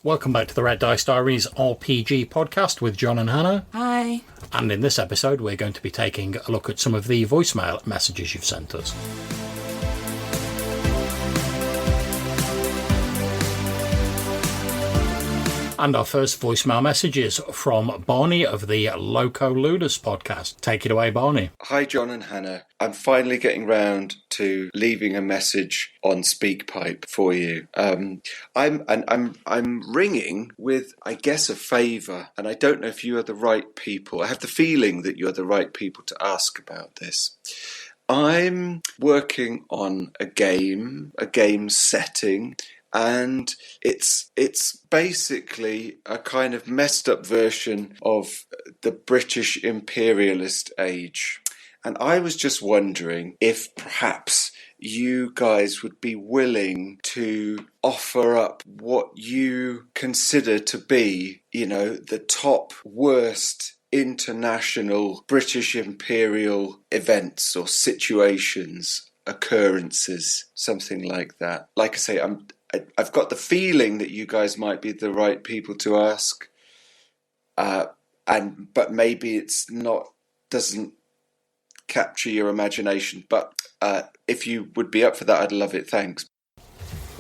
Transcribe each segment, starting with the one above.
Welcome back to the Red Dice Diaries RPG podcast with John and Hannah. Hi. And in this episode, we're going to be taking a look at some of the voicemail messages you've sent us. And our first voicemail message is from Barney of the Loco Ludus podcast. Take it away, Barney. Hi, John and Hannah. I'm finally getting round to leaving a message on SpeakPipe for you. I'm ringing with, I guess, a favour, and I don't know if you are the right people. I have the feeling that you're the right people to ask about this. I'm working on a game setting. And it's basically a kind of messed up version of the British imperialist age. And I was just wondering if perhaps you guys would be willing to offer up what you consider to be, the top worst international British imperial events or situations, occurrences, something like that. Like I say, I've got the feeling that you guys might be the right people to ask, but maybe it's not, doesn't capture your imagination. But if you would be up for that, I'd love it. Thanks.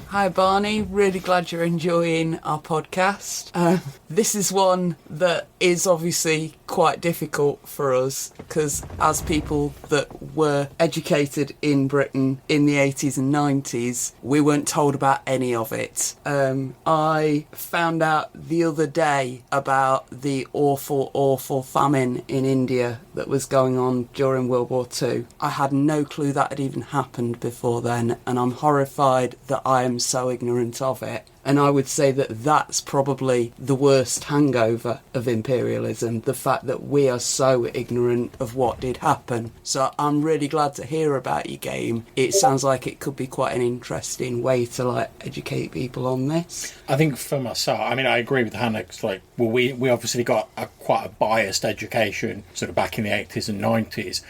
Hi Barney, really glad you're enjoying our podcast. This is one that is obviously quite difficult for us because as people that were educated in Britain in the 80s and 90s, we weren't told about any of it. I found out the other day about the awful famine in India that was going on during World War II. I had no clue that had even happened before then, and I'm horrified that I am so ignorant of it. And I would say that that's probably the worst hangover of imperialism, the fact that we are so ignorant of what did happen. So I'm really glad to hear about your game. It sounds like it could be quite an interesting way to educate people on this. I think for myself, I agree with Hannah. It's we obviously got quite a biased education sort of back in the 80s and 90s.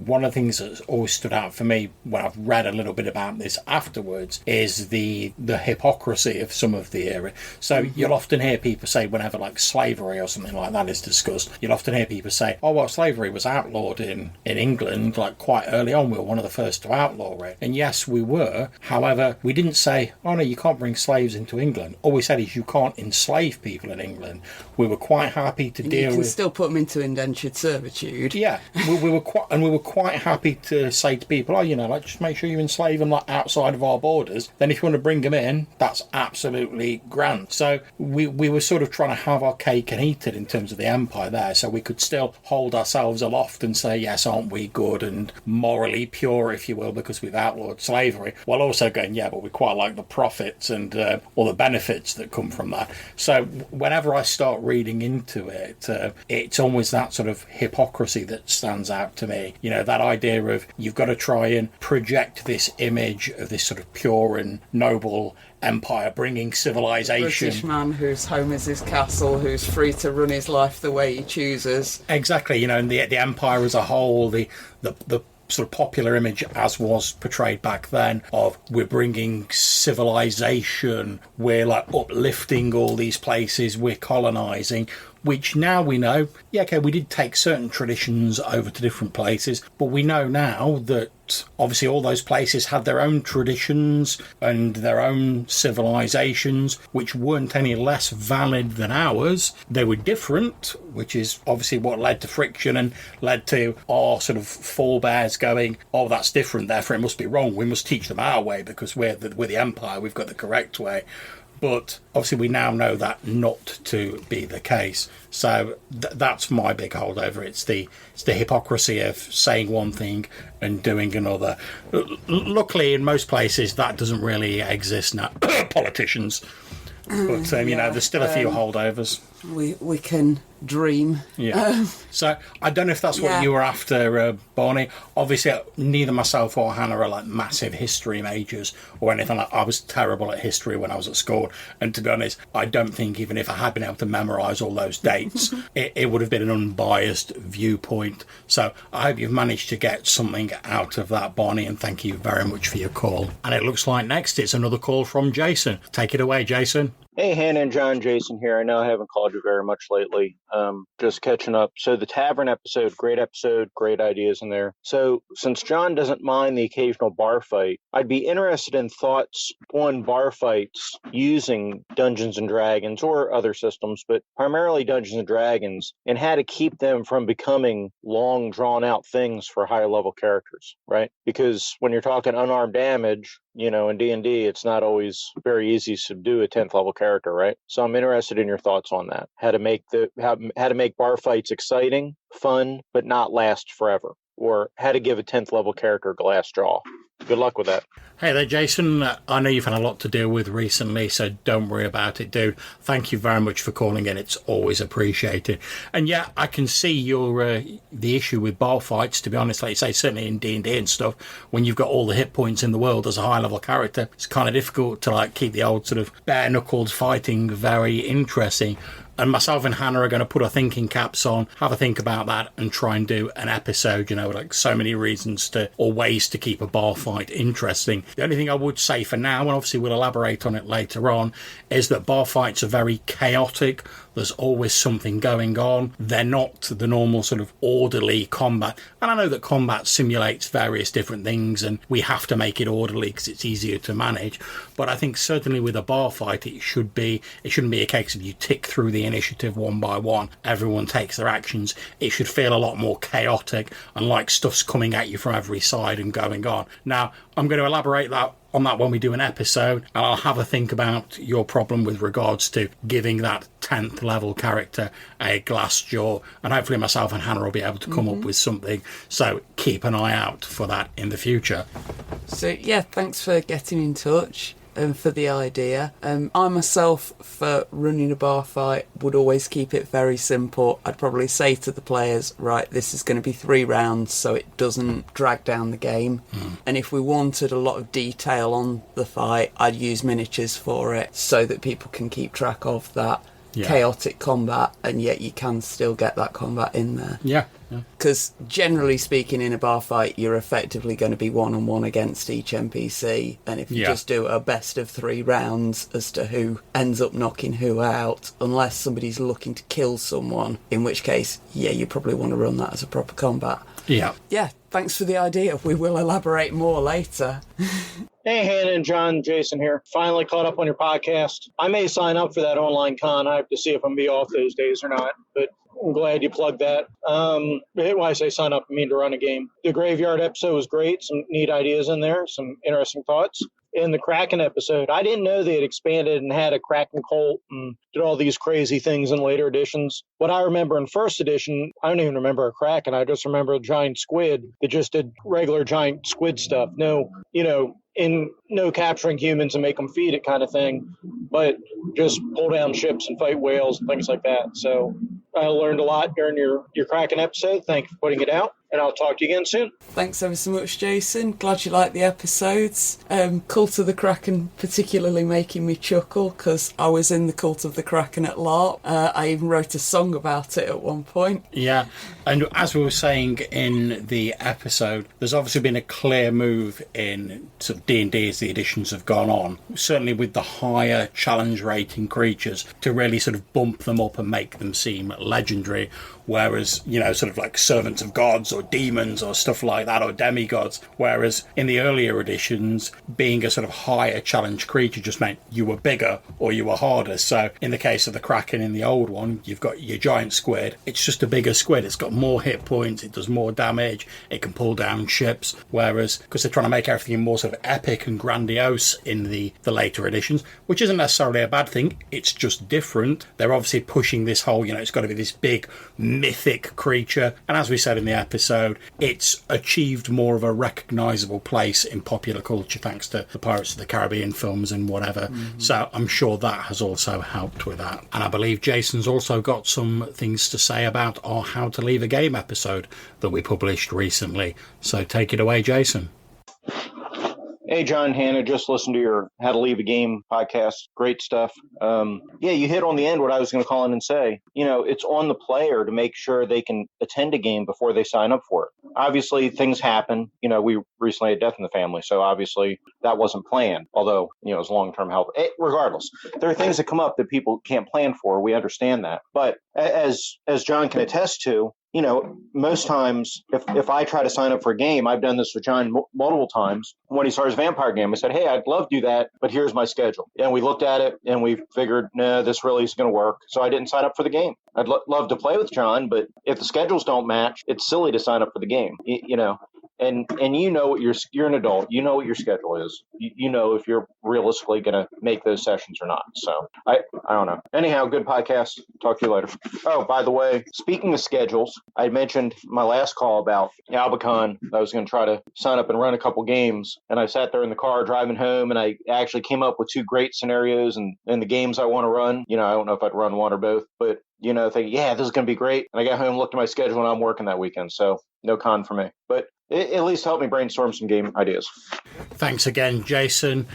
One of the things that's always stood out for me when I've read a little bit about this afterwards is the hypocrisy of some of the era. So you'll often hear people say, whenever slavery or something like that is discussed, you'll often hear people say, oh well, slavery was outlawed in England quite early on. We were one of the first to outlaw it. And yes, we were. However, we didn't say, oh no, you can't bring slaves into England. All we said is you can't enslave people in England. We were quite happy to deal with... You can still put them into indentured servitude. Yeah, we were quite happy to say to people, just make sure you enslave them outside of our borders. Then if you want to bring them in, that's absolutely grand. So we were sort of trying to have our cake and eat it in terms of the empire there, so we could still hold ourselves aloft and say, yes, aren't we good and morally pure, if you will, because we've outlawed slavery, while also going, yeah, but we quite like the profits and all the benefits that come from that. So whenever I start reading into it, it's always that sort of hypocrisy that stands out to me. That idea of you've got to try and project this image of this sort of pure and noble empire bringing civilization. British man whose home is his castle, who's free to run his life the way he chooses. Exactly, and the empire as a whole, the sort of popular image as was portrayed back then of we're bringing civilization, we're uplifting all these places, we're colonizing, which now we know, we did take certain traditions over to different places, but we know now that obviously all those places had their own traditions and their own civilizations, which weren't any less valid than ours. They were different, which is obviously what led to friction and led to our sort of forebears going, oh, that's different, therefore it must be wrong. We must teach them our way because we're the empire, we've got the correct way. But obviously we now know that not to be the case. So that's my big holdover. It's the hypocrisy of saying one thing and doing another. Luckily, in most places, that doesn't really exist now. Politicians. But, there's still a few holdovers. We can dream. Yeah. So I don't know if that's what you were after, Barney. Obviously, neither myself or Hannah are massive history majors or anything like that. I was terrible at history when I was at school. And to be honest, I don't think even if I had been able to memorise all those dates, it would have been an unbiased viewpoint. So I hope you've managed to get something out of that, Barney, and thank you very much for your call. And it looks like next it's another call from Jason. Take it away, Jason. Hey, Hannah and John, Jason here. I know I haven't called you very much lately. Just catching up. So the Tavern episode, great ideas in there. So since John doesn't mind the occasional bar fight, I'd be interested in thoughts on bar fights using Dungeons and Dragons or other systems, but primarily Dungeons and Dragons, and how to keep them from becoming long, drawn-out things for higher-level characters, right? Because when you're talking unarmed damage, in D&D, it's not always very easy to subdue a 10th level character, right? So I'm interested in your thoughts on that. How to make bar fights exciting, fun, but not last forever, or how to give a 10th level character glass jaw. Good luck with that. Hey there, Jason. I know you've had a lot to deal with recently, so don't worry about it, dude. Thank you very much for calling in. It's always appreciated. And yeah, I can see your the issue with bar fights, to be honest. Like you say, certainly in D&D and stuff, when you've got all the hit points in the world as a high-level character, it's kind of difficult to keep the old sort of bare-knuckled fighting very interesting. And myself and Hannah are going to put our thinking caps on, have a think about that, and try and do an episode, so many reasons or ways to keep a bar fight interesting. The only thing I would say for now, and obviously we'll elaborate on it later on, is that bar fights are very chaotic. There's always something going on. They're not the normal sort of orderly combat. And I know that combat simulates various different things and we have to make it orderly because it's easier to manage. But I think certainly with a bar fight, it shouldn't be a case of you tick through the initiative one by one. Everyone takes their actions. It should feel a lot more chaotic and like stuff's coming at you from every side and going on. Now, I'm going to elaborate on that when we do an episode, and I'll have a think about your problem with regards to giving that 10th level character a glass jaw, and hopefully myself and Hannah will be able to come up with something, so keep an eye out for that in the future. So yeah, thanks for getting in touch and for the idea. I myself, for running a bar fight, would always keep it very simple. I'd probably say to the players, right, this is going to be 3 rounds so it doesn't drag down the game. And if we wanted a lot of detail on the fight, I'd use miniatures for it so that people can keep track of that chaotic combat, and yet you can still get that combat in there. Yeah. Because generally speaking, in a bar fight, you're effectively going to be one-on-one against each NPC, and if you just do a best of 3 rounds as to who ends up knocking who out, unless somebody's looking to kill someone, in which case, you probably want to run that as a proper combat. Yeah, thanks for the idea. We will elaborate more later. Hey, Hannah and John, Jason here. Finally caught up on your podcast. I may sign up for that online con. I have to see if I'm going to be off those days or not, but I'm glad you plugged that. When I say sign up, I mean to run a game. The Graveyard episode was great. Some neat ideas in there, some interesting thoughts. In the Kraken episode, I didn't know they had expanded and had a Kraken cult and did all these crazy things in later editions. What I remember in first edition, I don't even remember a Kraken. I just remember a giant squid that just did regular giant squid stuff. No capturing humans and make them feed it kind of thing, but just pull down ships and fight whales and things like that. So I learned a lot during your Kraken episode. Thank you for putting it out, and I'll talk to you again soon. Thanks ever so much, Jason. Glad you liked the episodes. Cult of the Kraken particularly making me chuckle because I was in the Cult of the Kraken at LARP. I even wrote a song about it at one point. Yeah, and as we were saying in the episode, there's obviously been a clear move in sort of D&D as the editions have gone on, certainly with the higher challenge rating creatures, to really sort of bump them up and make them seem legendary, whereas, sort of like servants of gods or demons or stuff like that, or demigods, whereas in the earlier editions, being a sort of higher challenge creature just meant you were bigger or you were harder. So in the case of the Kraken in the old one, you've got your giant squid. It's just a bigger squid. It's got more hit points. It does more damage. It can pull down ships. Whereas, because they're trying to make everything more sort of epic and grandiose in the later editions, which isn't necessarily a bad thing. It's just different. They're obviously pushing this whole, it's got to be this big mythic creature. And as we said in the episode, it's achieved more of a recognisable place in popular culture thanks to the Pirates of the Caribbean films and whatever. So I'm sure that has also helped with that. And I believe Jason's also got some things to say about our How to Leave a Game episode that we published recently. So take it away, Jason. Hey, John, Hannah, just listened to your How to Leave a Game podcast. Great stuff. Yeah, you hit on the end what I was going to call in and say. It's on the player to make sure they can attend a game before they sign up for it. Obviously, things happen. We recently had death in the family, so obviously that wasn't planned, although, it's long-term health. Regardless, there are things that come up that people can't plan for. We understand that. But as John can attest to, most times if I try to sign up for a game, I've done this with John multiple times. When he starts a vampire game, I said, hey, I'd love to do that, but here's my schedule. And we looked at it and we figured, nah, this really isn't going to work. So I didn't sign up for the game. I'd love to play with John, but if the schedules don't match, it's silly to sign up for the game, And what you're an adult, you know what your schedule is. You know if you're realistically going to make those sessions or not. So I don't know. Anyhow, good podcast. Talk to you later. Oh, by the way, speaking of schedules, I mentioned my last call about Albicon. I was going to try to sign up and run a couple games. And I sat there in the car driving home and I actually came up with two great scenarios and the games I want to run. I don't know if I'd run one or both, but thinking, yeah, this is going to be great. And I got home, looked at my schedule, and I'm working that weekend. So no con for me. But it at least helped me brainstorm some game ideas. Thanks again, Jason.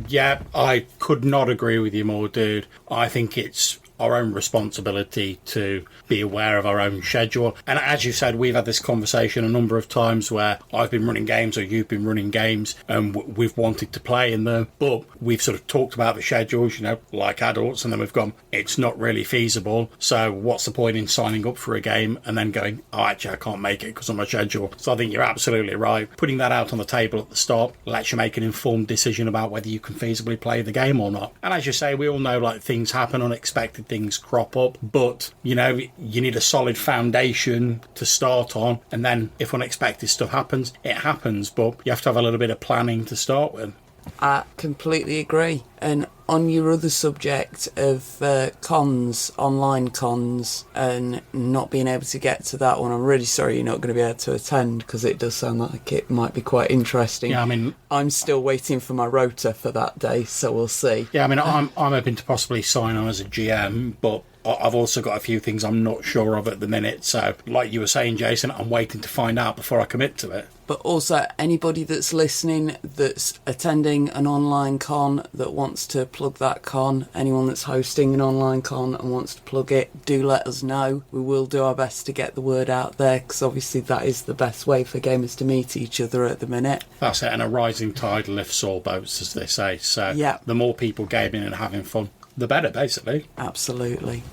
Yeah, I could not agree with you more, dude. I think it's our own responsibility to be aware of our own schedule. And as you said, we've had this conversation a number of times where I've been running games or you've been running games and we've wanted to play in them, but we've sort of talked about the schedules, like adults, and then we've gone, it's not really feasible. So what's the point in signing up for a game and then going, oh, actually, I can't make it because of my schedule. So I think you're absolutely right. Putting that out on the table at the start lets you make an informed decision about whether you can feasibly play the game or not. And as you say, we all know things happen, unexpected things crop up, but you need a solid foundation to start on, and then if unexpected stuff happens, it happens, but you have to have a little bit of planning to start with. I completely agree. And on your other subject of cons, online cons, and not being able to get to that one, I'm really sorry you're not going to be able to attend, because it does sound like it might be quite interesting. Yeah, I mean, I'm still waiting for my rota for that day, so we'll see. Yeah, I mean, I'm hoping to possibly sign on as a GM, but I've also got a few things I'm not sure of at the minute. So, like you were saying, Jason, I'm waiting to find out before I commit to it. But also, anybody that's listening that's attending an online con that wants to plug that con, anyone that's hosting an online con and wants to plug it, do let us know. We will do our best to get the word out there, because obviously that is the best way for gamers to meet each other at the minute. That's it, and a rising tide lifts all boats, as they say. So, yeah, the more people gaming and having fun, the better, basically. Absolutely.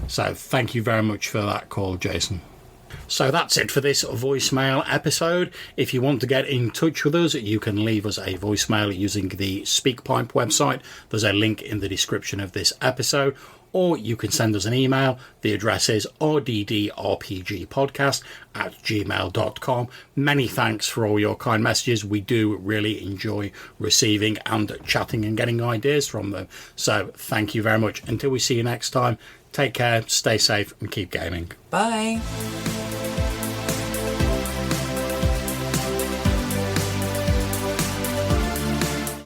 So thank you very much for that call, Jason. So that's it for this voicemail episode. If you want to get in touch with us, you can leave us a voicemail using the SpeakPipe website. There's a link in the description of this episode. Or you can send us an email. The address is rddrpgpodcast@gmail.com. Many thanks for all your kind messages. We do really enjoy receiving and chatting and getting ideas from them. So thank you very much. Until we see you next time, take care, stay safe, and keep gaming. Bye.